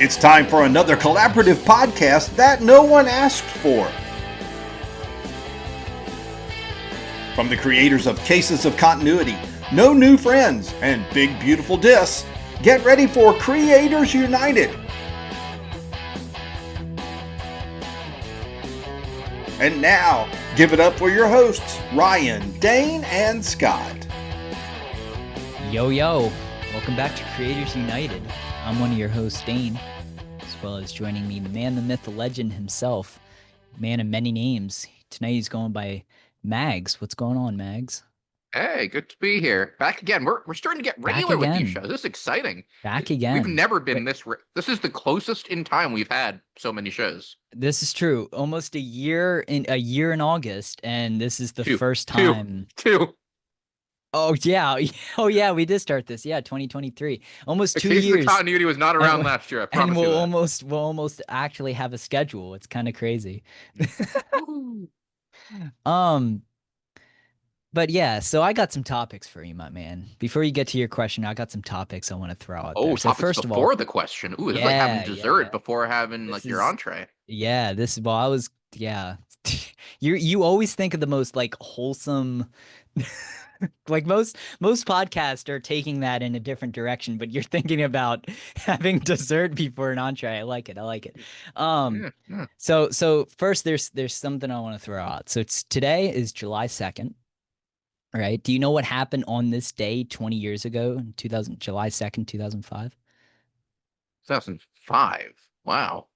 It's time for another collaborative podcast that no one asked for. From the creators of Cases of Continuity, No New Friends, and Big Beautiful Dis, get ready for Creators United. And now, give it up for your hosts, Ryan, Dane, and Scott. Yo, yo. Welcome back to Creators United. I'm one of your hosts, Dane, as well as joining me, the man, the myth, the legend himself, man of many names. Tonight he's going by Mags. What's going on, Mags? Hey, good to be here. Back again. We're starting to get regular with these shows. This is exciting. Back again. We've never been this is the closest in time we've had so many shows. This is true. Almost a year in August, and this is the first time. Two. Oh yeah. Oh yeah, we did start this. Yeah, 2023. Almost 2 years. The continuity was not around last year. I promise you that. We'll almost actually have a schedule. It's kind of crazy. But yeah, so I got some topics for you, my man. Before you get to your question, I got some topics I want to throw out there. So first of all, before the question. Ooh, it's like having dessert before having your entree. Yeah, you always think of the most like wholesome like most podcasts are taking that in a different direction, but you're thinking about having dessert before an entree. I like it. So first there's something I want to throw out. So today is July 2nd. Right. Do you know what happened on this day 20 years ago, July 2nd, 2005? 2005. Wow.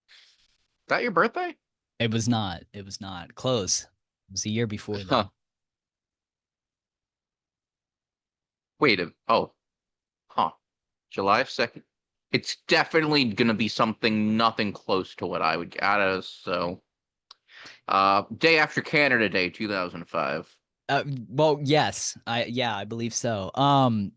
Is that your birthday? It was not. Close. It was a year before that. July 2nd. It's definitely going to be something nothing close to what I would get as. So, day after Canada Day, 2005. Well, yes, I believe so.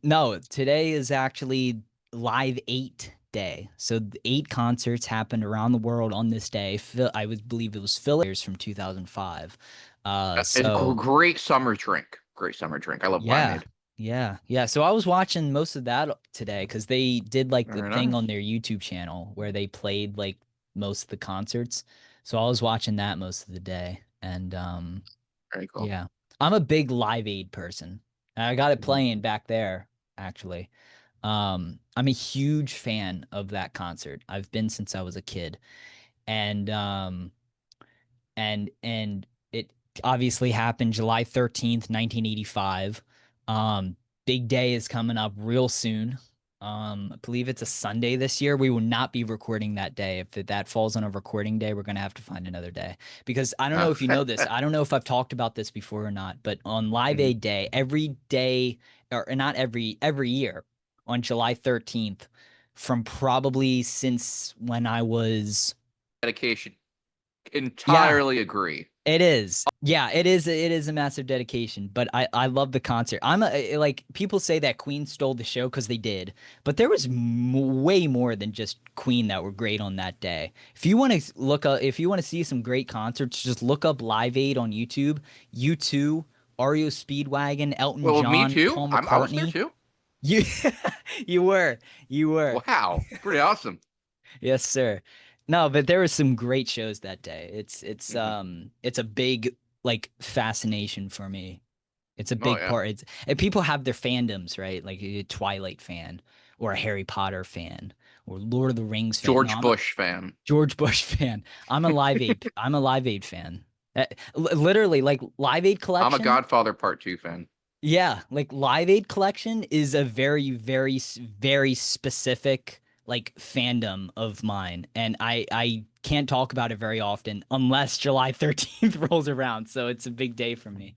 No, today is actually Live 8 Day. So 8 concerts happened around the world on this day. I would believe it was Phillies from 2005. It's a great summer drink. I love limeade. Yeah. So I was watching most of that today because they did like the thing on their YouTube channel where they played like most of the concerts. So I was watching that most of the day, and very cool. Yeah. I'm a big Live Aid person. I got it playing back there, actually. I'm a huge fan of that concert. I've been since I was a kid. And it obviously happened July 13th, 1985. Big day is coming up real soon. I believe it's a Sunday this year. We will not be recording that day. If that falls on a recording day, we're going to have to find another day. Because I don't know if you know this. I don't know if I've talked about this before or not, but on Live Aid Day, every day, or not every year, on July 13th, from probably since when I was... Dedication. Entirely agree. It is. Yeah, it is a massive dedication, but I love the concert. People say that Queen stole the show because they did, but there was way more than just Queen that were great on that day. If you want to see some great concerts, just look up Live Aid on YouTube. U2, REO Speedwagon, Elton John, me too. Paul McCartney. I was there too. You were. Wow, pretty awesome. Yes, sir. No, but there were some great shows that day. It's a big like fascination for me. It's a big part. And people have their fandoms, right? Like a Twilight fan or a Harry Potter fan or Lord of the Rings fan. George Bush fan. I'm a Live Aid fan. Literally, like Live Aid collection. I'm a Godfather Part 2 fan. Yeah, like Live Aid collection is a very, very, very specific like fandom of mine, and I can't talk about it very often unless July 13th rolls around, so it's a big day for me.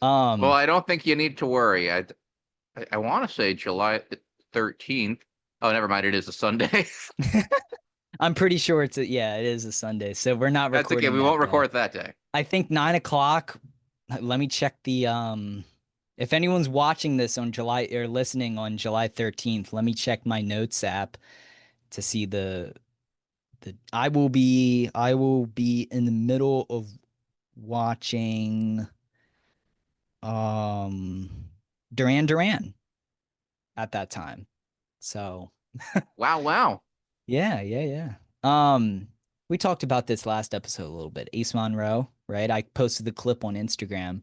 Well, I don't think you need to worry. I want to say July 13th. Oh, never mind, it is a Sunday. I'm pretty sure it is a Sunday, so we're not recording. That's okay, we won't record that day. I think 9:00. Let me check the if anyone's watching this on July or listening on July 13th, let me check my notes app to see I will be in the middle of watching Duran Duran at that time. So Wow, wow. Yeah, yeah, yeah. Um, we talked about this last episode a little bit. Ace Monroe, right? I posted the clip on Instagram.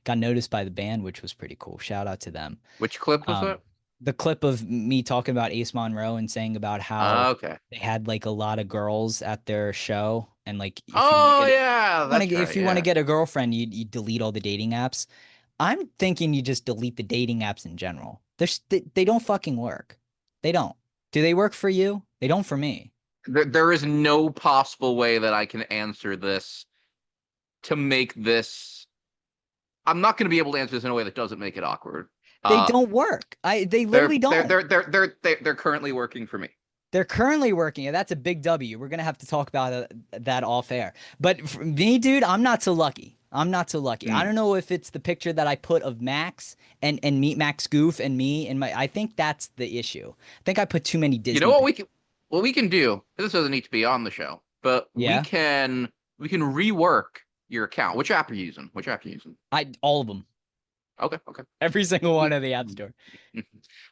Got noticed by the band, which was pretty cool. Shout out to them. Which clip was Um, it? the clip of me talking about Ace Monroe and saying about how Okay. they had like a lot of girls at their show, and like Oh yeah, that's if right. you want to Yeah. get a girlfriend, you delete all the dating apps. I'm thinking you just delete the dating apps in general. They don't fucking work. They don't. Do they work for you? They don't for me. There is no possible way that I can answer this to make this. I'm not going to be able to answer this in a way that doesn't make it awkward. They Uh, don't work. They they're literally they're don't. they're they're they're they're, they're currently working for me. They're currently working, and that's a big W. We're gonna have to talk about that off air. But for me, dude, I'm not so lucky. I'm not so lucky. I Hmm. don't know if it's the picture that I put of Max and meet Max Goof and me and my. I think that's the issue. I think I put too many You know Disney what pic- we can do? This doesn't need to be on the show, but we Yeah, can we can rework your account. Which app are you using? Which app are you using? I all of them, Okay, okay. every single one We of the App Store.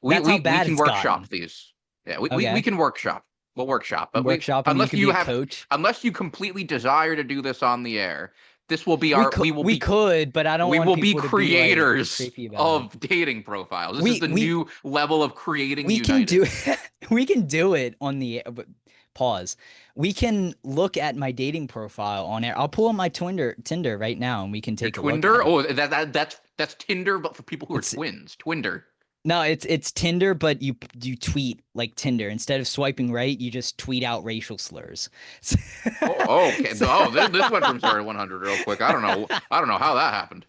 we That's how we, we bad can it's workshop gotten. these. Yeah, we Okay, can workshop. We'll workshop, but we workshop them. You unless could be you a have coach. unless you completely desire to do this on the air, this will be We our could we could, but I don't we want will be people to be like creators creepy about it. of dating profiles. This is We the we new level of creating we can united. do we can do it on the pause. We can look at my dating profile on air. I'll pull up my Tinder right now and we can Your take a look Twinder? at it. Oh, that's Tinder, but for people who are It's twins. Twinder. no, it's Tinder, but you tweet like Tinder. Instead of swiping right, you just tweet out racial slurs. Oh, okay. So- Oh, this went from 0 to 100 real quick. I don't know. I don't know how that happened.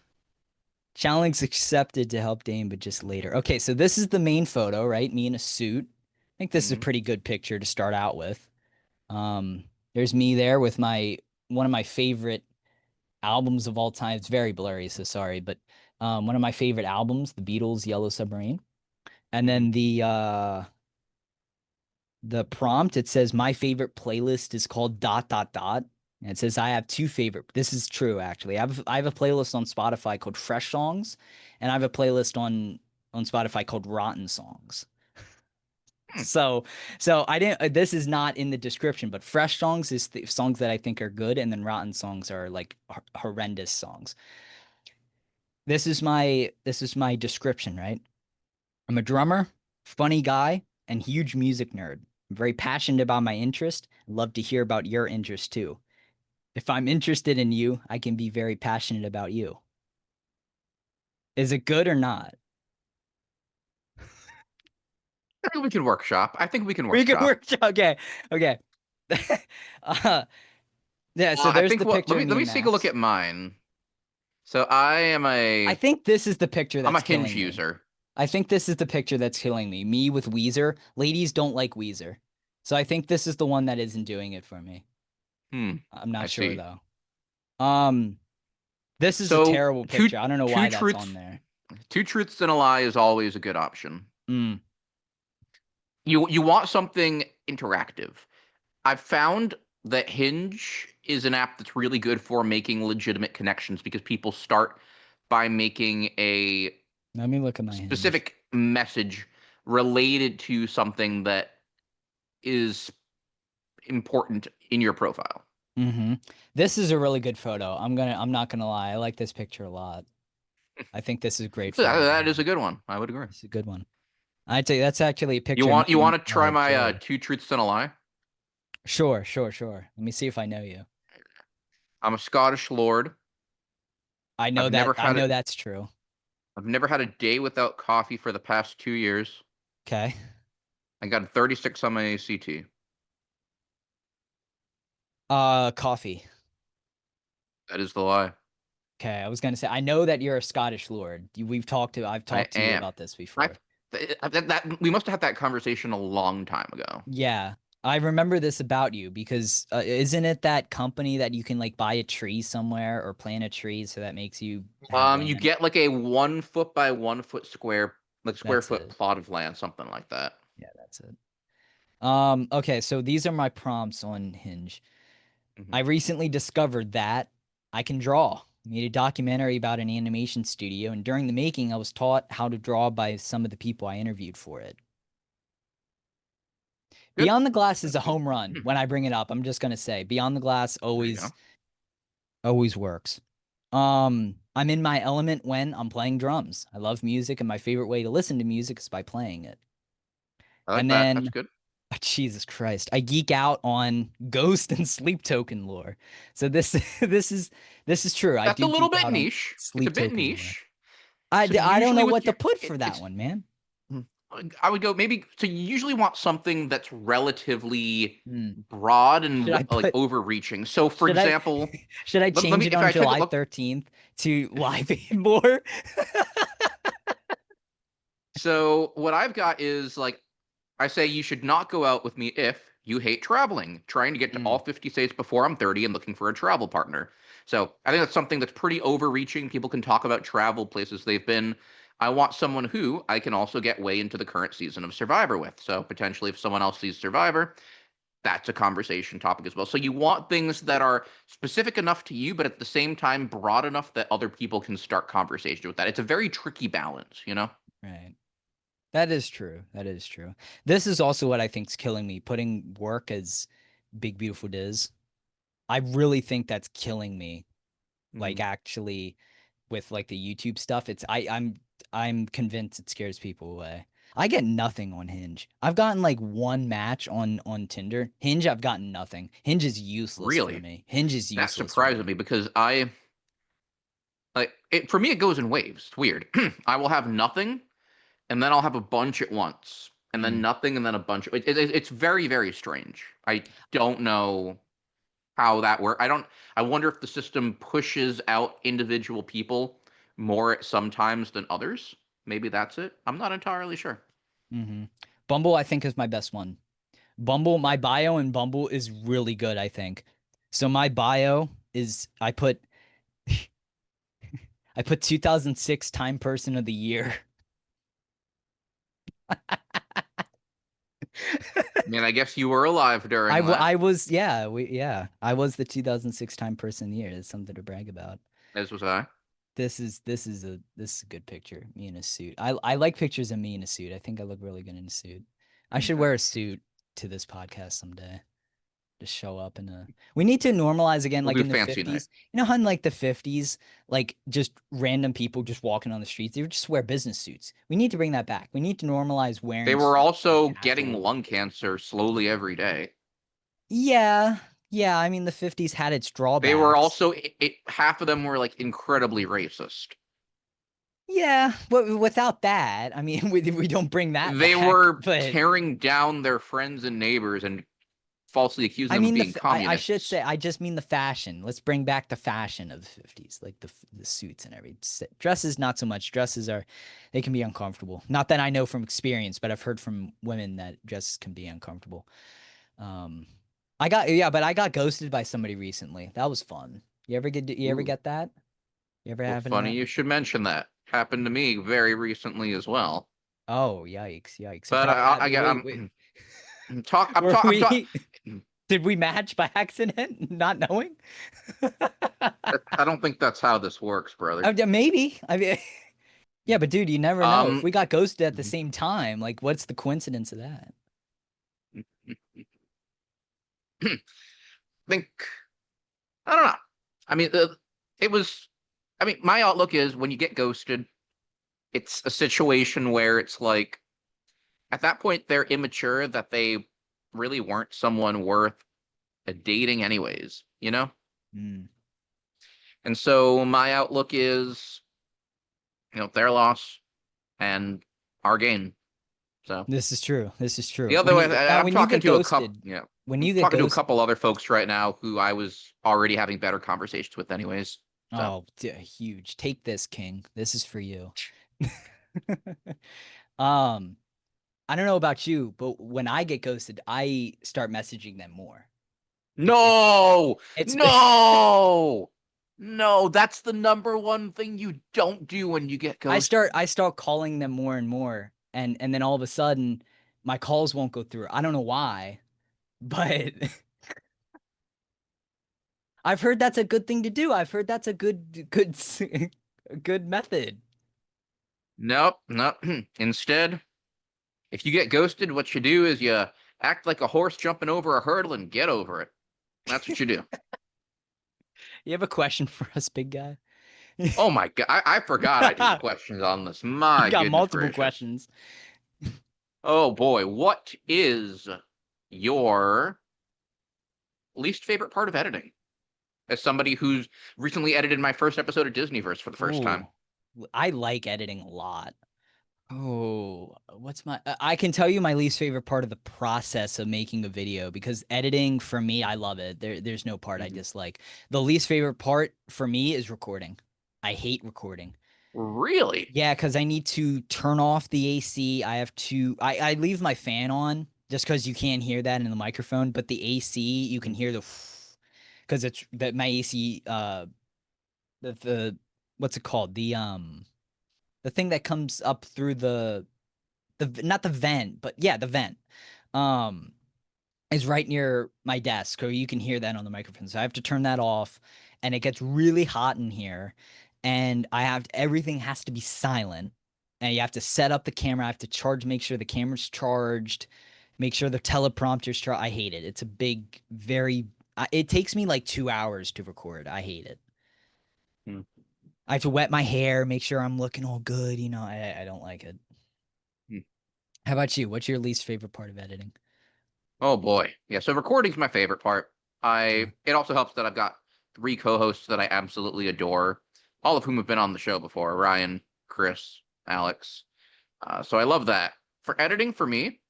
Challenge accepted to help Dane, but just later. Okay, so this is the main photo, right? Me in a suit. I think this is a Mhm. pretty good picture to start out with. There's me there with my one of my favorite albums of all time. It's very blurry, so sorry, but one of my favorite albums, The Beatles' Yellow Submarine. And Mhm. then the prompt, it says my favorite playlist is called dot dot dot. And it says I have two favorite. This is true actually. I have a playlist on Spotify called Fresh Songs, and I have a playlist on Spotify called Rotten Songs. Hmm. So I didn't. This is not in the description, but fresh songs is the songs that I think are good, and then rotten songs are like horrendous songs. This is my description, right? I'm a drummer, funny guy, and huge music nerd. I'm very passionate about my interest. I'd love to hear about your interest too. If I'm interested in you, I can be very passionate about you. Is it good or not? I think we can workshop. I think we can We can workshop. work. Okay, okay. uh, yeah. So I there's think the what picture of let me me and take a look Max. at mine. So I am I think this is the picture I'm a that's Hinge killing me. user. I think this is the picture that's killing me. Me with Weezer. Ladies don't like Weezer. So I think this is the one that isn't doing it for me. Hmm. I'm I not sure see. though. Um, this is a So terrible two picture. I don't know two why that's on truths there. two truths and a lie is always a good option. Mm, You want something interactive. I've found that Hinge is an app that's really good for making legitimate connections because people start by making a let me look at my Hinge. specific message related to something that is important in your profile. Mm-hmm. This is a really good photo. I'm not gonna lie. I like this picture a lot. I think this is a great So photo to that is have. a good one. I would agree. It's a good one. I'd say that's actually a You picture of me want you and want to try my Chloe. two truths and a lie? Sure, sure, sure. Let me see if I know you. I'm a Scottish lord. I know I've that. never I had know a that's true. I've never had a day without coffee for the past 2 years. Okay. I got a 36 on my ACT. Coffee. That is the lie. Okay, I was gonna say I know that you're a Scottish lord. I've I talked to you am. about this I before. we must have had that conversation a long time ago. Yeah, I remember this about you because isn't it that company that you can like buy a tree somewhere or plant a tree so that makes you have You land? get like a 1 foot by 1 foot square, like square That's foot it. plot of land, something like that. Yeah, that's it. Okay, so these are my prompts on Hinge. Hmm. I recently discovered that I can draw. I made a documentary about an animation studio, and during the making, I was taught how to draw by some of the people I interviewed for it. Good. Beyond the Glass is a That's good. home run when I bring it up. I'm just gonna say Beyond the Glass There you go. always works. I'm in my element when I'm playing drums. I love music, and my favorite way to listen to music is by playing it. I like And that. That's then, good. Jesus Christ, I geek out on ghost and sleep token lore. So this this is true. I That's a do little geek bit out on niche. It's a sleep bit token lore. niche. I So I don't usually know with what to your, put for that it's one, man. I would go maybe so you usually want something that's relatively Hmm. broad and Should I like put overreaching. So for should I example, should I let change me it if on I took a July look. 13th to live aid lore? So what I've got is like I say you should not go out with me if you hate traveling, trying to get to all Mm, 50 states before I'm 30 and looking for a travel partner. So I think that's something that's pretty overreaching. People can talk about travel places they've been. I want someone who I can also get way into the current season of Survivor with. So potentially, if someone else sees Survivor, that's a conversation topic as well. So you want things that are specific enough to you, but at the same time broad enough that other people can start conversation with that. It's a very tricky balance, you know? right. That is true. That is true. This is also what I think's killing me, putting work as Big Beautiful Diz. I really think that's killing me. Like Mm. actually with like the YouTube stuff, I'm convinced it scares people away. I get nothing on Hinge. I've gotten like one match on Tinder. Hinge, I've gotten nothing. Hinge is useless for Really? me. Hinge is That useless for surprises me. me because I like it for me it goes in waves. It's weird. I will have nothing and then I'll have a bunch at once and then Mm. nothing and then a bunch. It's very very strange. I don't know how that works. I wonder if the system pushes out individual people more at some times than others. Maybe that's it. I'm not entirely sure. Hmm. Bumble, I think, is my best one. Bumble, my bio in Bumble is really good, I think. So my bio is I put 2006 Time Person of the Year. I mean, I guess you were alive during that, I was I was the 2006 Time Person of the Year. It's something to brag about. as was I. This is a good picture. Me in a suit. I like pictures of me in a suit. I think I look really good in a suit. I should Okay. wear a suit to this podcast someday. Just show up in a. We need to normalize again, We'll like do in the fancy night. 50s. You know how in like the 50s, like just random people just walking on the streets, they would just wear business suits. We need to bring that back. We need to normalize They wearing were suits like also getting casual. lung cancer slowly every day. Yeah, yeah. I mean, the 50s had its They were drawbacks. also half of them were like incredibly racist. Yeah, but without that, I mean, we don't bring that They back. were But tearing down their friends and neighbors and falsely accusing I them of mean, being I should communists. say, I just mean the fashion. Let's bring back the fashion of the 50s, like the suits and everything. Dresses, not so much. Dresses are, they can be uncomfortable. Not that I know from experience, but I've heard from women that dresses can be uncomfortable. Um, but I got ghosted by somebody recently. That was fun. You ever Ooh. get that? You ever Well, happen to funny that? you should mention that. Happened to me very recently as well. Oh, yikes, yikes. But I get Wait. I'm talk Were I'm talk we, did we match by accident, not knowing? I don't think that's how this works, brother. Yeah, maybe. I mean, yeah, but dude, you never know. If Um we got ghosted at the same time, like, what's the coincidence of that? think I don't know. I mean, it was. I mean, my outlook is when you get ghosted, it's a situation where it's like at that point they're immature that they really weren't someone worth dating anyways, you know? Mm. And so my outlook is, their loss and our gain. So This is true. This is the true. other way, Now I'm when you talking get to a couple, ghosted, yeah, when I'm you get talking to a ghosted, couple other folks right now who I was already having better conversations with anyways. So oh, huge. Take this, King. This is for you. um, I don't know about you, but when I get ghosted, I start messaging them more. It's no, it's no, no, that's the number one thing you don't do when you get ghosted. I start calling them more and more, and then all of a sudden my calls won't go through. I don't know why, but I've heard that's a good thing to do. I've heard that's a a good method. Nope, nope. Instead, if you get ghosted, what you do is you Act like a horse jumping over a hurdle and get over it. That's what you do. You have a question for us, big guy? Oh my god, I forgot I did questions on this. My You got goodness multiple gracious. questions. Oh boy, what is your least favorite part of editing? As somebody who's recently edited my first episode of Disneyverse for the first time. I like editing a lot. Oh, what's my I can tell you my least favorite part of the process of making a video, because editing for me, I love it. There's no part I dislike. The least favorite part for me is recording. I hate recording. Really? Yeah, because I need to turn off the AC. I leave my fan on just because you can't hear that in the microphone, but the AC, you can hear because it's that my AC, the what's it called? The thing that comes up through the not the vent, but yeah, the vent. Um, is right near my desk, so you can hear that on the microphone. So I have to turn that off, and it gets really hot in here, and everything has to be silent, and you have to set up the camera. I have to make sure the camera's charged, make sure the teleprompter's charged. I hate it. It's a big, it takes me like 2 hours to record. I hate it. Hmm. I have to wet my hair, make sure I'm looking all good. I don't like it. Hmm. How about you? What's your least favorite part of editing? Oh boy. Yeah, so recording's my favorite part. Okay. It also helps that I've got 3 co-hosts that I absolutely adore, all of whom have been on the show before: Ryan, Chris, Alex. So I love that. For editing, for me,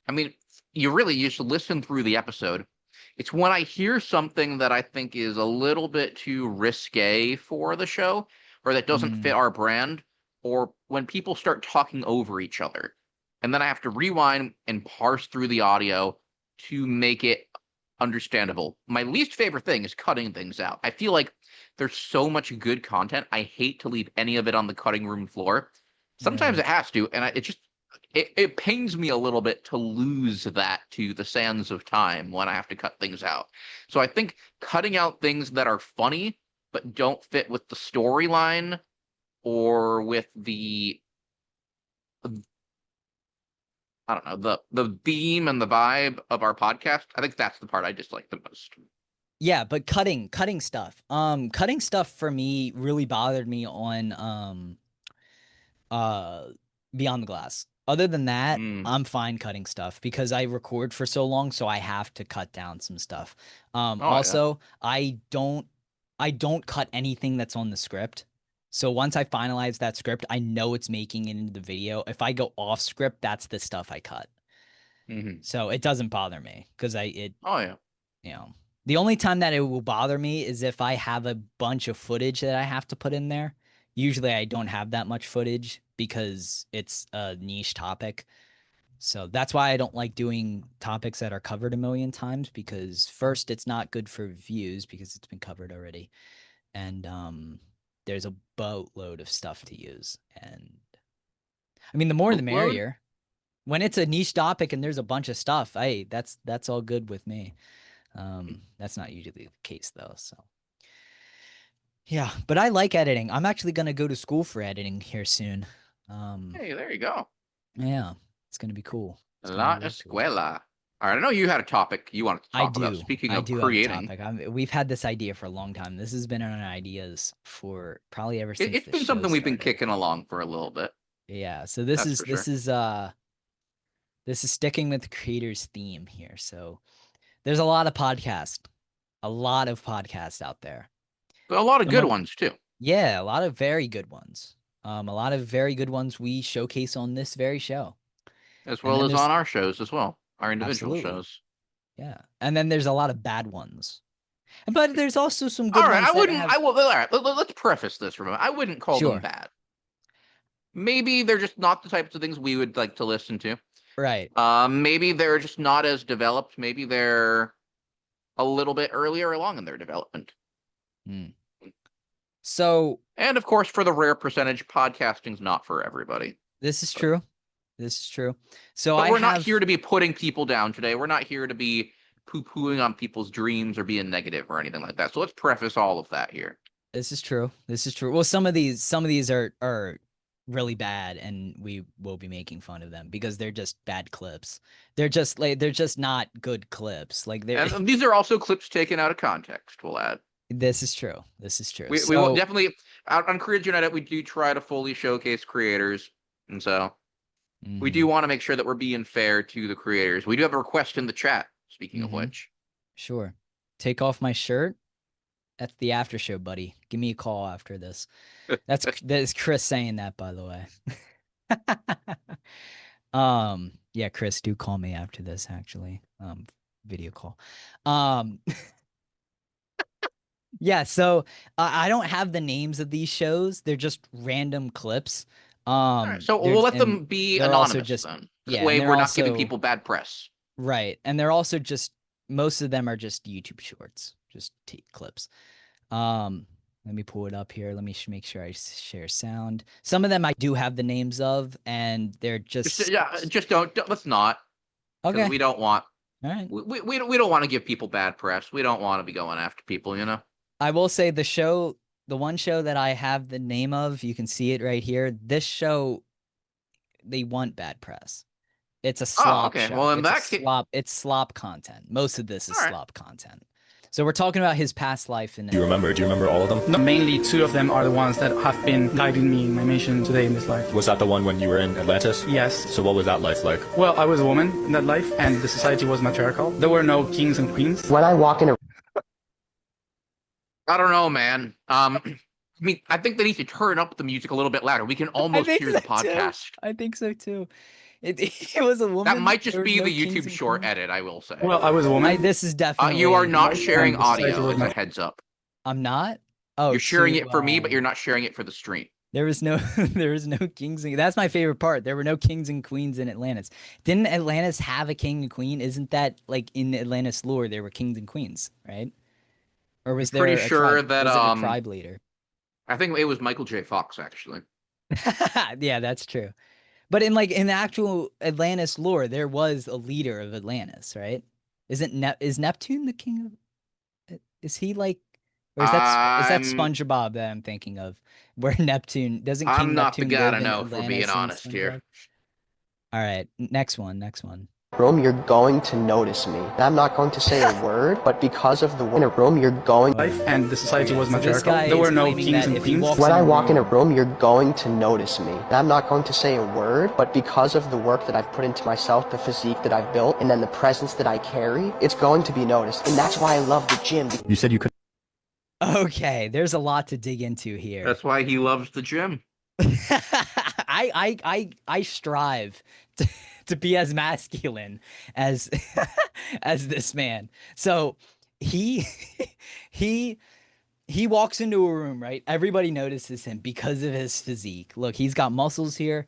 I mean, you should listen through the episode. It's when I hear something that I think is a little bit too risque for the show, or that doesn't fit our brand, or when people start talking over each other. And then I have to rewind and parse through the audio to make it understandable. My least favorite thing is cutting things out. I feel like there's so much good content. I hate to leave any of it on the cutting room floor. Sometimes Right. it has to, and it pains me a little bit to lose that to the sands of time when I have to cut things out. So I think cutting out things that are funny but don't fit with the storyline or with I don't know, the theme and the vibe of our podcast, I think that's the part I dislike the most. Yeah, but cutting stuff. Cutting stuff for me really bothered me on uh Beyond the Glass. Other than that, Mm. I'm fine cutting stuff because I record for so long, so I have to cut down some stuff. Oh yeah. Also, I don't cut anything that's on the script. So once I finalize that script, I know it's making it into the video. If I go off script, that's the stuff I cut. Hmm. So it doesn't bother me because Oh yeah. you know, the only time that it will bother me is if I have a bunch of footage that I have to put in there. Usually I don't have that much footage because it's a niche topic. So that's why I don't like doing topics that are covered a million times, because first, it's not good for views because it's been covered already. And there's a boatload of stuff to use. And I mean, the more the Boatload? merrier. When it's a niche topic and there's a bunch of stuff, that's all good with me. That's not usually the case though. So yeah, but I like editing. I'm actually gonna go to school for editing here soon. Hey, there you go. Yeah, it's gonna be cool. It's gonna be La real cool. escuela. All right, I know you had a topic you wanted to I talk about. do. Speaking I of do have a creating, topic. We've had this idea for a long time. This has been on our ideas for probably ever since it's the been show something we've been started. kicking along for a little bit. Yeah. So this That's is for this sure. is uh this is sticking with the creator's theme here. So there's a lot of podcasts out there. But a lot of The good mo- ones too, Yeah, a lot of very good ones. A lot of very good ones we showcase on this very show. as And well then as there's on our shows as well, our individual absolutely, shows. yeah. And then there's a lot of bad ones. But there's also some good All right, ones I that wouldn't. I have, will. All right, let's preface this for a moment. I wouldn't call them sure, bad. Maybe they're just not the types of things we would like to listen to. right. Maybe they're just not as developed. Maybe they're a little bit earlier along in their development. Hmm. So And of course, for the rare percentage, podcasting's not for everybody. this is But true. This is true. So but I we're not here have to be putting people down today. We're not here to be poo-pooing on people's dreams or being negative or anything like that. So let's preface all of that here. this is true. This is true. Well, some of these are really bad, and we will be making fun of them because they're just bad clips. They're just not good clips. Like they're And these are also clips taken out of context, we'll add. this is true. This is true. We will So definitely on Creators United, we do try to fully showcase creators, and so we do want to make sure that we're being fair to the creators. We do have a request in the chat, speaking of which. Sure. Take off my shirt. That's the after show, buddy. Give me a call after this. That is Chris saying that, by the way. Yeah, Chris, do call me after this, actually. Video call. Yeah, so I don't have the names of these shows. They're just random clips. All right, so we'll let them be they're also anonymous just then. This yeah, way and they're we're not giving also people bad press. right, and they're also just most of them are just YouTube shorts, just clips. Let me pull it up here. Let me make sure I share sound. Some of them I do have the names of, and they're just Just don't let's not. okay. We don't want. All right. We don't want to give people bad press. We don't want to be going after people, you know. I will say the one show that I have the name of, you can see it right here. This show, they want bad press. It's a slop okay. show. Well, in It's that case, it's slop content. Most of this is all right. slop content. So we're talking about his past life. And Do you remember all of them? No, mainly two of them are the ones that have been guiding me in my mission today in this life. Was that the one when you were in Atlantis? Yes. So what was that life like? Well, I was a woman in that life, and the society was matriarchal. There were no kings and queens. When I walk in a I don't know, man. I mean, I think they need to turn up the music a little bit louder. We can almost hear the podcast. I think so too. It was a woman. That might just be no the kings YouTube and short queens. edit, I will say. Well, I was a woman. This is definitely. You are not Right, sharing and the society audio, was as a my- heads up. I'm not. Oh, You're sharing to, it for me, but you're not sharing it for the stream. There was no kings and that's my favorite part. There were no kings and queens in Atlantis. Didn't Atlantis have a king and queen? Isn't that like in Atlantis lore there were kings and queens, right? Or was there Pretty sure tribe, that was it a tribe leader? I think it was Michael J. Fox actually. Yeah, that's true. But in the actual Atlantis lore, there was a leader of Atlantis, right? Is Neptune the king of? Is he like? Or is that SpongeBob that I'm thinking of, where Neptune doesn't King I'm not Neptune the guy live to in know, if we're Atlantis being in honest here. SpongeBob? All right, next one. room, you're going to notice me. I'm not going to say a word, but because of the in a room, you're going. Life, and the society was So this matriarchal. guy There were is no claiming kings that and if he queens. walks When in I a walk in a room- room, you're going to notice me. I'm not going to say a word, but because of the work that I've put into myself, the physique that I've built, and then the presence that I carry, it's going to be noticed. And that's why I love the gym. You said you could. Okay, there's a lot to dig into here. That's why he loves the gym. I strive to be as masculine as as this man. So he walks into a room, right? Everybody notices him because of his physique. Look, he's got muscles here.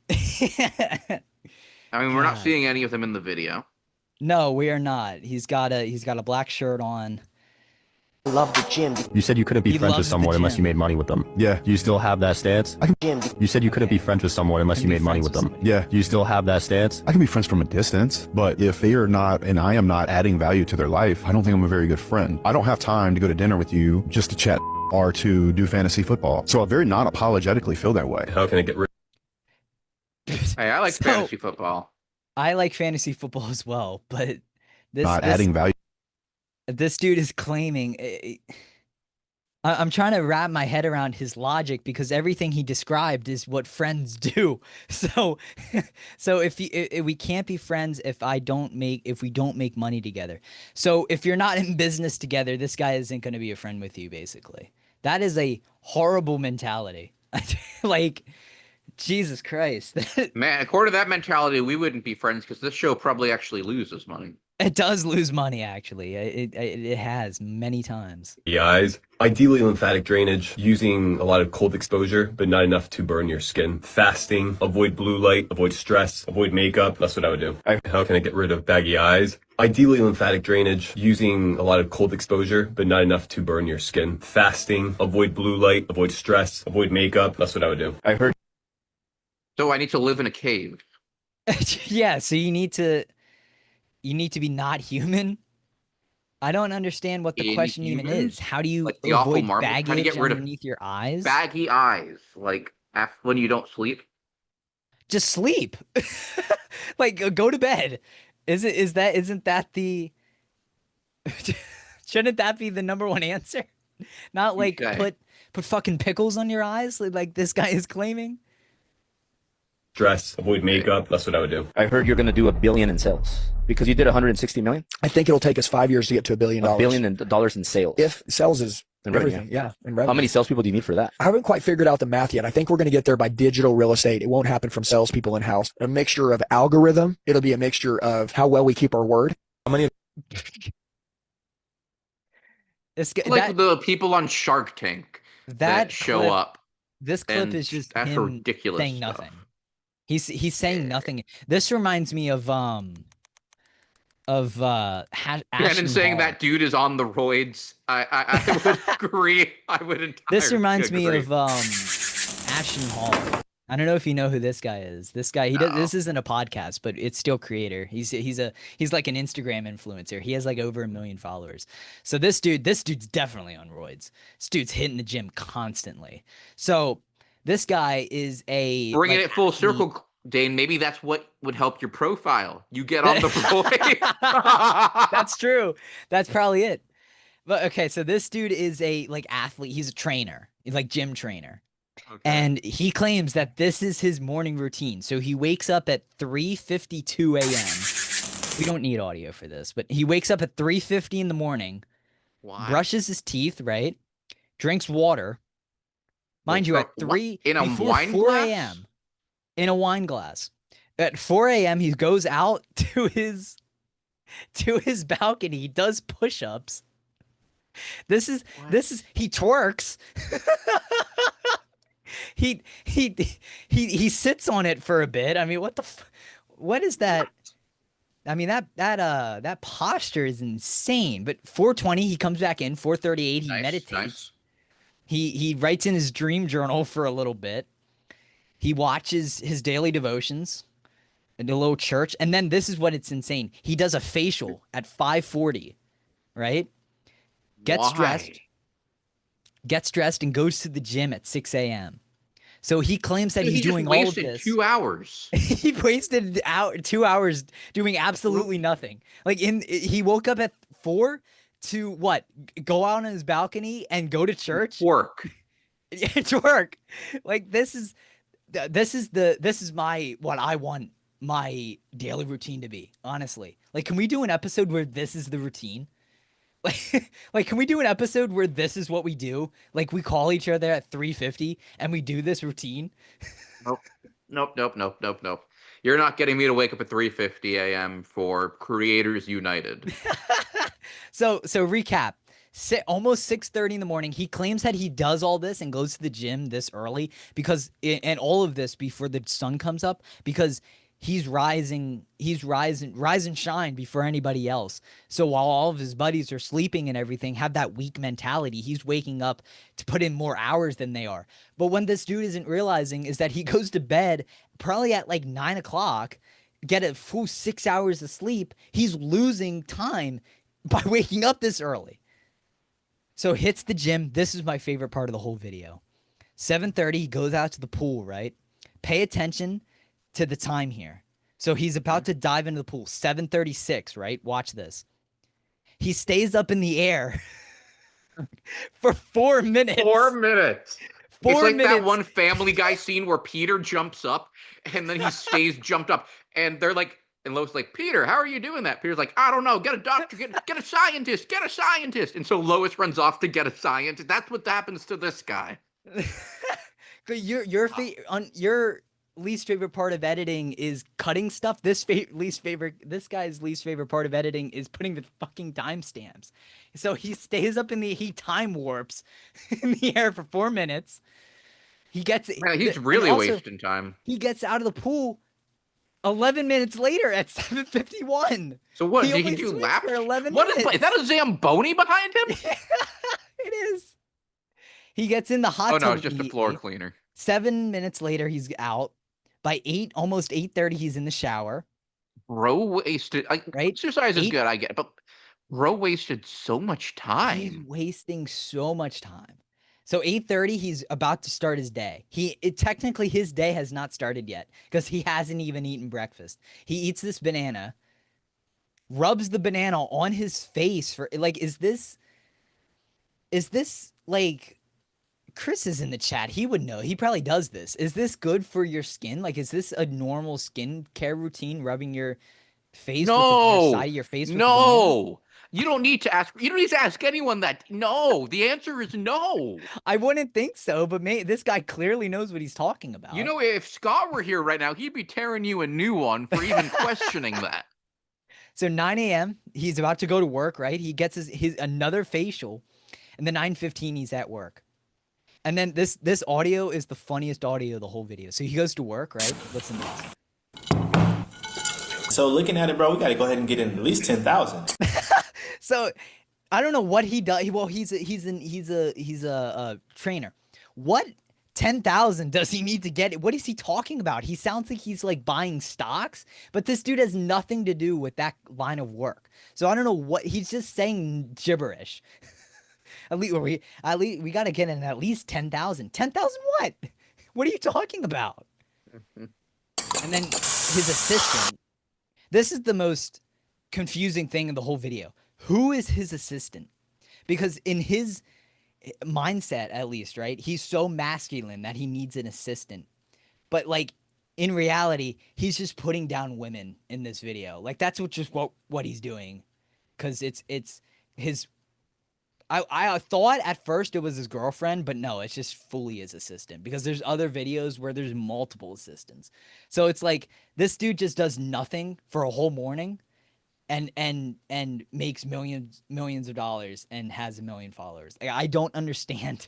I mean, we're not God. seeing any of them in the video. No, we are not. He's got a black shirt on. I love the gym. You said you couldn't be He friends with loves the someone unless gym. you made money with them. Yeah. Do you still have that stance? Gym. You said you couldn't be friends with someone unless you Can be made money friends with with them. Yeah. Do you still have that stance? I can be friends from a distance, but if they are not and I am not adding value to their life, I don't think I'm a very good friend. I don't have time to go to dinner with you just to chat or to do fantasy football. So I very not apologetically feel that way. How can I get rid? Hey, I like So- fantasy football. I like fantasy football as well, but this Not adding value. this dude is claiming I'm trying to wrap my head around his logic because everything he described is what friends do. So if we can't be friends if we don't make money together. So if you're not in business together, this guy isn't going to be a friend with you, basically. That is a horrible mentality. Like, Jesus Christ. Man, according to that mentality, we wouldn't be friends because this show probably actually loses money. It does lose money, actually. It has many times. The eyes. Ideally lymphatic drainage, using a lot of cold exposure, but not enough to burn your skin. Fasting, avoid blue light, avoid stress, avoid makeup. That's what I would do. How can I get rid of baggy eyes? Ideally lymphatic drainage, using a lot of cold exposure, but not enough to burn your skin. Fasting, avoid blue light, avoid stress, avoid makeup. That's what I would do. I heard So I need to live in a cave. Yeah, so you need to be not human. I don't understand what the question even Inhuman? is. How do you Like the awful avoid Marvel- trying to baggage get rid of underneath your eyes? Baggy eyes. Like, When you don't sleep. Just sleep. Like go to bed. Isn't that the shouldn't that be the number one answer? Not like Okay. put fucking pickles on your eyes like this guy is claiming. Stress, avoid makeup. That's what I would do. I heard you're going to do $1 billion in sales because you did 160 million. I think it'll take us 5 years to get to $1 billion. $1 billion in dollars in sales. If sales is in everything, revenue. yeah. In revenue. How many salespeople do you need for that? I haven't quite figured out the math yet. I think we're going to get there by digital real estate. It won't happen from salespeople in house. A mixture of algorithm. It'll be a mixture of how well we keep our word. How many? Like the people on Shark Tank that show clip, up. This clip and is just ask for him ridiculous saying stuff. nothing. He's saying nothing. This reminds me of Brandon Ashton saying Hall. that dude is on the roids. I would agree. I would entirely This reminds me agree. of Ashton Hall. I don't know if you know who this guy is. This guy, this isn't a podcast, but it's still creator. He's like an Instagram influencer. He has like over 1 million followers. So this dude's definitely on roids. This dude's hitting the gym constantly. So this guy is bringing it full circle, Dane. Maybe that's what would help your profile. You get on the roids. That's true. That's probably it. But okay, so this dude is a like athlete. He's a trainer. He's like gym trainer. Okay. And he claims that this is his morning routine. So he wakes up at 3:52 a.m. We don't need audio for this, but he wakes up at 3:50 in the morning. Why? Brushes his teeth, right? Drinks water. Mind you, at 3 in a before wine 4 glass? a.m. in a wine glass. At 4 a.m. he goes out to his balcony. He does push-ups. This is he twerks. He sits on it for a bit. I mean, what is that? I mean, that posture is insane. But 4:20 he comes back in. 4:38 he meditates. Nice. He writes in his dream journal for a little bit. He watches his daily devotions in a little church, and then this is what it's insane. He does a facial at 5:40, right? Gets dressed and goes to the gym at 6 a.m. So he claims that he's doing all of this. 2 hours. He wasted 2 hours doing absolutely nothing. Like he woke up at 4 to what? Go out on his balcony and go to church. Work. To work. Like this is my what I want my daily routine to be. Honestly, like, can we do an episode where this is the routine? Like, can we do an episode where this is what we do? Like, we call each other at 3:50 and we do this routine. Nope. You're not getting me to wake up at 3:50 a.m. for Creators United. So recap. Almost 6:30 in the morning. He claims that he does all this and goes to the gym this early and all of this before the sun comes up because he's rise and shine before anybody else. So while all of his buddies are sleeping and everything, have that weak mentality, he's waking up to put in more hours than they are. But when this dude isn't realizing is that he goes to bed probably at like 9 o'clock, get a full 6 hours of sleep. He's losing time by waking up this early. So hits the gym. This is my favorite part of the whole video. 7:30, he goes out to the pool, right? Pay attention to the time here. So he's about to dive into the pool. 7:36, right? Watch this. He stays up in the air for 4 minutes. 4 minutes. It's like that one Family Guy scene where Peter jumps up and then he stays jumped up. And they're like, and Lois like, Peter, how are you doing that? Peter's like, I don't know. Get a doctor. Get a scientist. Get a scientist. And so Lois runs off to get a scientist. That's what happens to this guy. Your least favorite part of editing is cutting stuff. This guy's least favorite part of editing is putting the fucking timestamps. So he stays up he time warps in the air for 4 minutes. He's really wasting time. He gets out of the pool 11 minutes later at 7:51. So what? Did he do laps for 11 minutes? Is that a Zamboni behind him? Yeah, it is. He gets in the hot tub. Oh no, it's just a floor cleaner. 7 minutes later, he's out. By almost 8:30, he's in the shower. Bro wasted. Right? Exercise is good, I get it, but Bro wasted so much time. He's wasting so much time. So 8:30, he's about to start his day. Technically his day has not started yet because he hasn't even eaten breakfast. He eats this banana, rubs the banana on his face for like, is this like, Chris is in the chat. He would know. He probably does this. Is this good for your skin? Like, is this a normal skin care routine? Rubbing your face with your side of your face with the banana? No. You don't need to ask. You don't need to ask anyone that. No, the answer is no. I wouldn't think so, but this guy clearly knows what he's talking about. You know, if Scott were here right now, he'd be tearing you a new one for even questioning that. So 9 a.m. He's about to go to work, right? He gets his another facial, and then 9:15 he's at work. And then this audio is the funniest audio of the whole video. So he goes to work, right? Listen to this. So looking at it, bro, we got to go ahead and get in at least 10,000. So I don't know what he does. Well, he's a trainer. What 10,000 does he need to get? What is he talking about? He sounds like he's like buying stocks, but this dude has nothing to do with that line of work. So I don't know what he's just saying gibberish. At least we got to get in at least 10,000. 10,000 what? What are you talking about? And then his assistant. This is the most confusing thing in the whole video. Who is his assistant? Because in his mindset, at least, right? He's so masculine that he needs an assistant. But like in reality, he's just putting down women in this video. Like that's what he's doing. Cause it's his I thought at first it was his girlfriend, but no, it's just fully his assistant because there's other videos where there's multiple assistants. So it's like this dude just does nothing for a whole morning and makes millions of dollars and has 1 million followers. Like, I don't understand.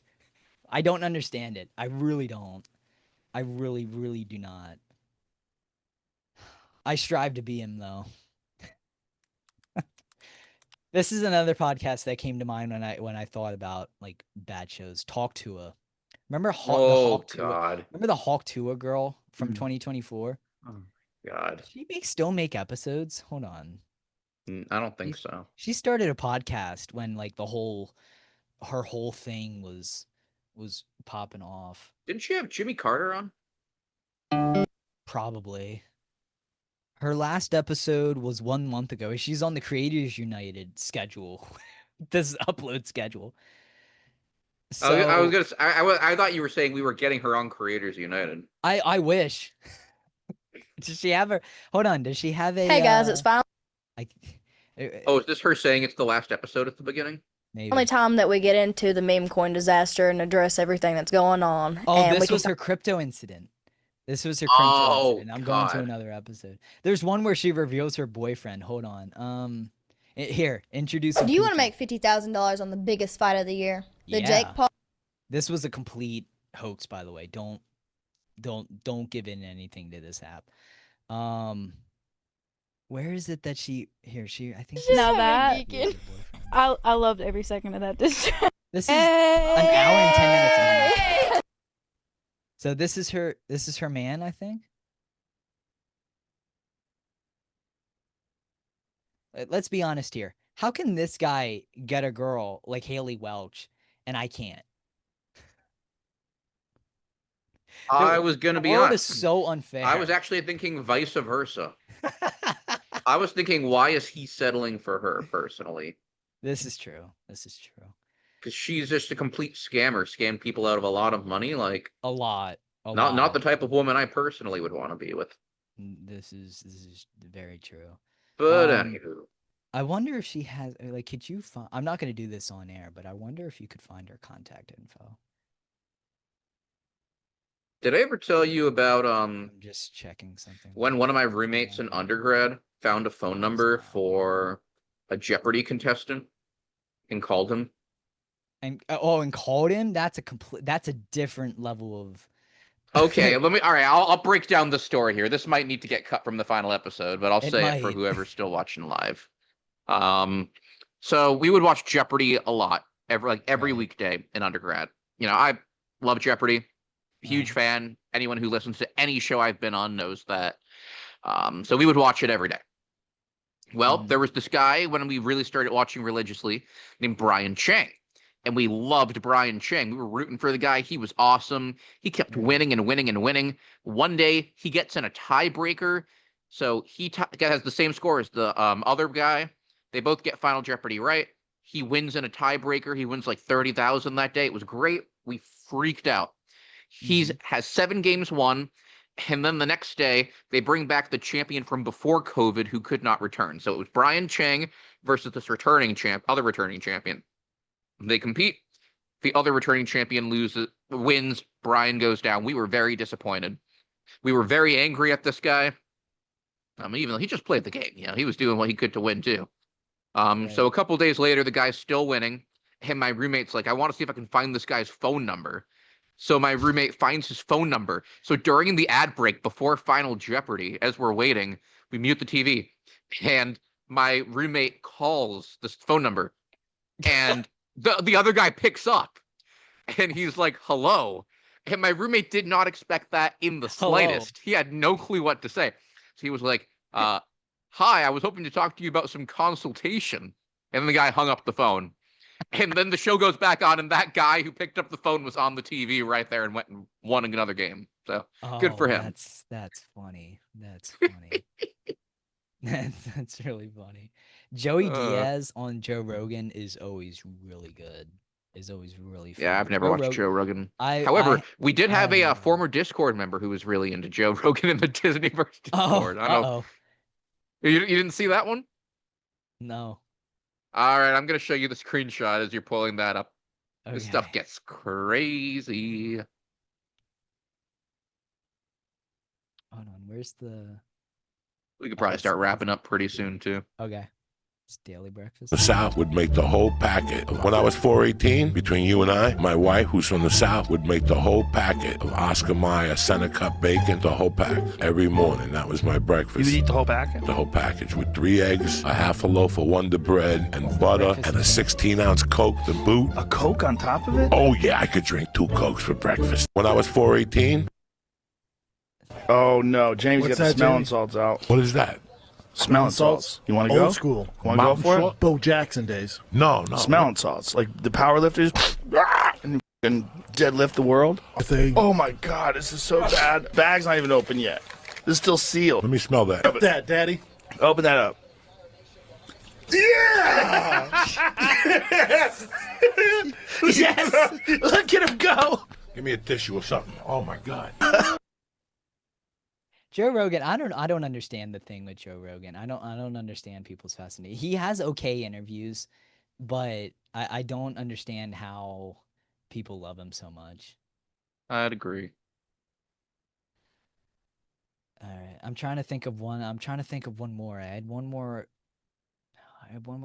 I don't understand it. I really don't. I really, really do not. I strive to be him though. This is another podcast that came to mind when I thought about like bad shows. Talk Tua. Remember the Hawk Tua? Remember the Hawk Tua girl from 2024? Oh God. Does she still make episodes? Hold on. I don't think so. She started a podcast when like her whole thing was popping off. Didn't she have Jimmy Carter on? Probably. Her last episode was 1 month ago. She's on the Creators United schedule. This upload schedule. So I was gonna say, I thought you were saying we were getting her on Creators United. I wish. Does she have her? Hold on. Does she have a? Hey guys, it's fine. Oh, is this her saying it's the last episode at the beginning? Maybe. Only time that we get into the meme coin disaster and address everything that's going on. Oh, and this was her crypto incident. This was her crypto incident. I'm going to another episode. There's one where she reveals her boyfriend. Hold on. Here, introduce. Do you want to make $50,000 on the biggest fight of the year? The Jake Paul. This was a complete hoax, by the way. Don't give in anything to this app. Where is it that she I think now that I loved every second of that. This is an hour and 10 minutes. So this is her man, I think. Let's be honest here. How can this guy get a girl like Haley Welch and I can't? I was gonna be honest. Is so unfair. I was actually thinking vice versa. I was thinking, why is he settling for her personally? This is true. Because she's just a complete scammer, scammed people out of a lot of money, like a lot. Not the type of woman I personally would want to be with. This is very true. But anywho, I wonder if she has like. Could you find? I'm not going to do this on air, but I wonder if you could find her contact info. Did I ever tell you about I'm just checking something. when one of my roommates in undergrad found a phone number for a Jeopardy contestant and called him? And called him? That's a different level of. Okay, all right, I'll break down the story here. This might need to get cut from the final episode, but I'll say it for whoever's still watching live. So we would watch Jeopardy a lot, every weekday in undergrad. You know, I love Jeopardy. Huge fan. Anyone who listens to any show I've been on knows that. So we would watch it every day. Well, there was this guy when we really started watching religiously named Brian Chang. and we loved Brian Chang. We were rooting for the guy. He was awesome. He kept winning and winning and winning. One day he gets in a tiebreaker, so he has the same score as the other guy. They both get Final Jeopardy right. He wins in a tiebreaker. He wins like 30,000 that day. It was great. We freaked out. He has 7 games won. And then the next day, they bring back the champion from before COVID who could not return. So it was Brian Chang versus this other returning champion. They compete. The other returning champion wins. Brian goes down. We were very disappointed. We were very angry at this guy. Even though he just played the game, he was doing what he could to win too. So a couple days later, the guy's still winning. And my roommate's like, I want to see if I can find this guy's phone number. So my roommate finds his phone number. So during the ad break before Final Jeopardy, as we're waiting, we mute the TV. And my roommate calls this phone number. And the other guy picks up. And he's like, hello. And my roommate did not expect that in the slightest. He had no clue what to say. So he was like, hi, I was hoping to talk to you about some consultation. And the guy hung up the phone. And then the show goes back on, and that guy who picked up the phone was on the TV right there and went and won another game. So good for him. That's funny. That's funny. that's really funny. Joey Diaz on Joe Rogan is always really good. Is always really funny. Yeah, I've never watched Joe Rogan. However, we did have a former Discord member who was really into Joe Rogan in the Disneyverse Discord. I don't know. You didn't see that one? No. All right, I'm going to show you the screenshot as you're pulling that up. Okay. This stuff gets crazy. Hold on, where's the... We could probably start wrapping up pretty soon, too. Okay. It's daily breakfast. The South would make the whole packet. When I was 418, between you and I, my wife, who's from the South, would make the whole packet of Oscar Mayer center cut bacon, the whole pack, every morning. That was my breakfast. You would eat the whole packet? The whole package with 3 eggs, a half a loaf of Wonder Bread, and butter, and a 16-ounce Coke to boot. A Coke on top of it? Oh, yeah, I could drink 2 Cokes for breakfast. When I was 418... Oh, no, James got the smelling salts out. What is that? Smelling salts. You want to go? Old school. Want to go for it? Bo Jackson days. No. Smelling salts. Like the power lifters. And deadlift the world. Oh my God, this is so bad. Bag's not even open yet. This is still sealed. Let me smell that. Open that, Daddy. Open that up. Yeah! Yes! Look at him go. Give me a tissue or something. Oh my God. Joe Rogan, I don't understand the thing with Joe Rogan. I don't understand people's fascination. He has okay interviews, but I don't understand how people love him so much. I'd agree. All right, I'm trying to think of one more. I had one more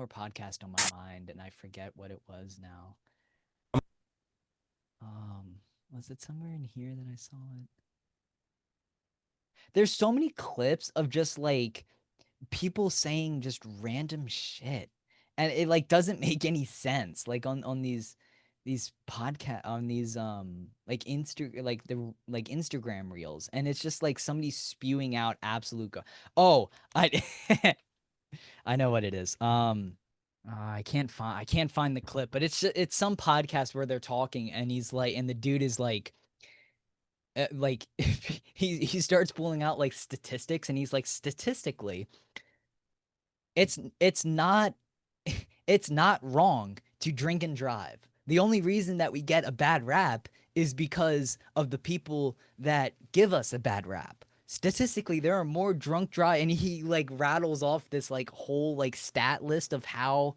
podcast on my mind, and I forget what it was now. Was it somewhere in here that I saw it? There's so many clips of just like people saying just random shit, and it like doesn't make any sense. Like on these podcast on these like Instagram reels, and it's just like somebody spewing out absolute I I know what it is. I can't find the clip, but it's some podcast where they're talking, and he's like, and the dude is like he starts pulling out like statistics, and he's like, statistically, it's not wrong to drink and drive. The only reason that we get a bad rap is because of the people that give us a bad rap. Statistically, there are more drunk drive, and he like rattles off this like whole like stat list of how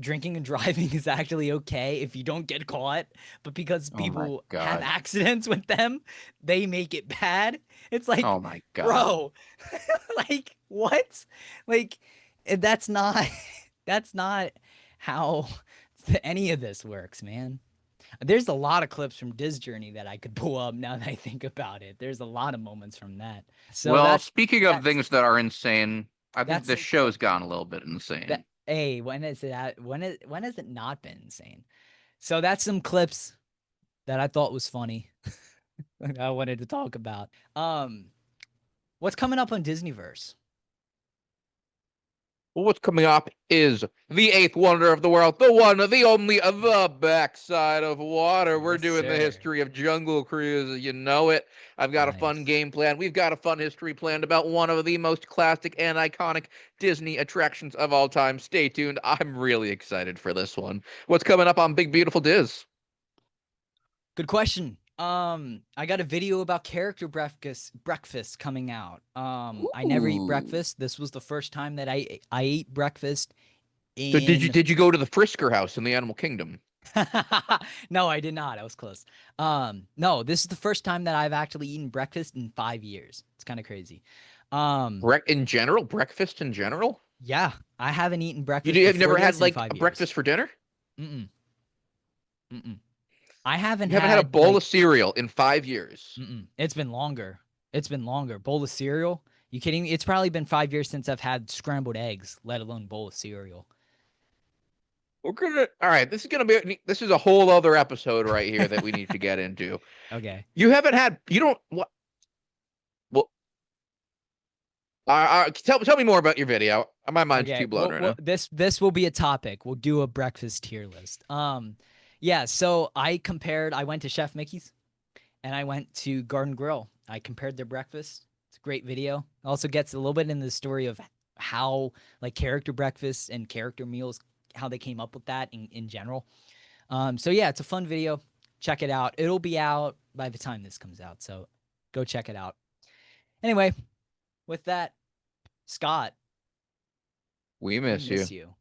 drinking and driving is actually okay if you don't get caught, but because people have accidents with them, they make it bad. It's like, oh my God, bro, like what? Like that's not how any of this works, man. There's a lot of clips from Diz Journey that I could pull up now that I think about it. There's a lot of moments from that. So well, speaking of things that are insane, I think the show's gone a little bit insane. When has it not been insane? So that's some clips that I thought was funny. I wanted to talk about. What's coming up on Disneyverse? Well, what's coming up is the eighth wonder of the world, the one, the only, the backside of water. We're doing the history of Jungle Cruise. You know it. I've got a fun game plan. We've got a fun history planned about one of the most classic and iconic Disney attractions of all time. Stay tuned. I'm really excited for this one. What's coming up on Big Beautiful Diz? Good question. I got a video about character breakfast coming out. I never eat breakfast. This was the first time that I ate breakfast. So did you go to the Frisker house in the Animal Kingdom? No, I did not. I was close. No, this is the first time that I've actually eaten breakfast in 5 years. It's kind of crazy. In general, breakfast in general? Yeah, I haven't eaten breakfast. You've never had like breakfast for dinner? Mm-mm. I haven't had a bowl of cereal in 5 years. It's been longer. Bowl of cereal? You kidding me? It's probably been 5 years since I've had scrambled eggs, let alone bowl of cereal. All right, this is a whole other episode right here that we need to get into. Okay. Tell me more about your video. My mind's too blown right now. This will be a topic. We'll do a breakfast tier list. Yeah, so I went to Chef Mickey's and I went to Garden Grill. I compared their breakfast. It's a great video. It also gets a little bit into the story of how like character breakfasts and character meals, how they came up with that in general. So yeah, it's a fun video. Check it out. It'll be out by the time this comes out. So go check it out. Anyway, with that, Scott, we miss you.